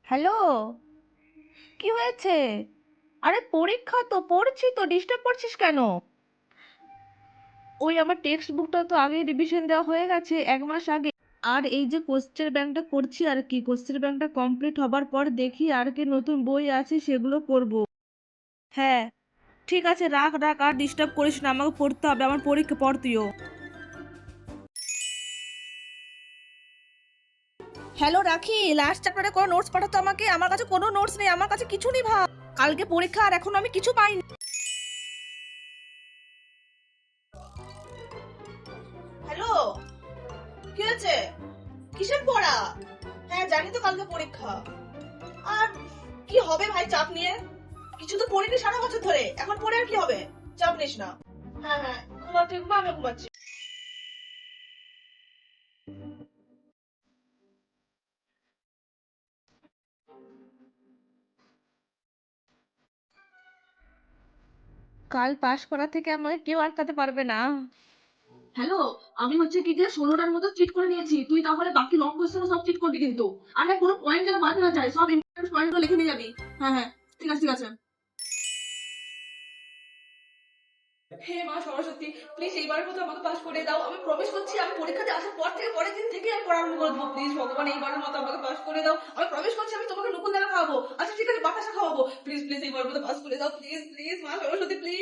Hello, কি হয়েছে? আরে পরীক্ষা তো, পড়ছি তো, ডিস্টার্ব করছিস কেন? ওই আমার টেক্সট বুকটা তো আগে রিভিশন দেওয়া হয়ে গেছে 1 মাস আগে। আর এই যে কোশ্চেন ব্যাংকটা করছি আর কি, কোশ্চেন ব্যাংকটা কমপ্লিট হবার পর দেখি আর কি নতুন বই আছে সেগুলো পড়বো। হ্যাঁ, ঠিক আছে, রাখ রাখ, আর ডিস্টার্ব করিস না, আমাকে পড়তে হবে, আমার পরীক্ষা, পড় তুইও। হ্যালো রাখি, লাস্ট চ্যাপ্টারে কোনো নোটস পাঠাতো আমাকে, আমার কাছে কোনো নোটস নেই, আমার কাছে কিছু নেই ভাই। কালকে পরীক্ষা আর এখনো আমি কিছু পাইনি। হ্যালো, কি হয়েছে? কিসের পড়া? হ্যাঁ জানি তো কালকে পরীক্ষা। আর কি হবে ভাই চাপ নিয়ে? কিছু তো পড়িনি সারা বছর ধরে, এখন পড়ে আর কি হবে? চাপ নিস না। হ্যাঁ হ্যাঁ, ঘুমা তুই ঘুমা, আমি ঘুমাচ্ছি। কাল পাশ করা থেকে আমাকে কেউ আটকাতে পারবে না। হ্যালো, আমি হচ্ছে কি যে 16টার মতো চিট করে নিয়েছি, তুই তাহলে বাকি লং কোশ্চেন সব চিট করবি কিন্তু। আর হ্যাঁ, কোনো পয়েন্ট যেন বাদ না যায়, সব ইম্পর্টেন্ট পয়েন্টগুলো লিখে নিয়ে যাবি। হ্যাঁ হ্যাঁ, ঠিক আছে ঠিক আছে। হে মা সরস্বতী, প্লিজ এইবারের মতো আমাকে পাস করে দাও। আমি প্রমিস করছি আমি পরীক্ষাতে আসার পর থেকে পরের দিন থেকে আমি পড়া আরম্ভ করে দেবো। প্লিজ ভগবান এইবারের মতো আমাকে পাস করে দাও। আমি প্রমিস করছি আমি তোমাকে নকুল দানা খাওয়াবো। আচ্ছা ঠিক আছে, বাতাসা খাওয়াবো। প্লিজ প্লিজ এইবারের মতো পাস করে দাও, প্লিজ প্লিজ মা সরস্বতী প্লিজ।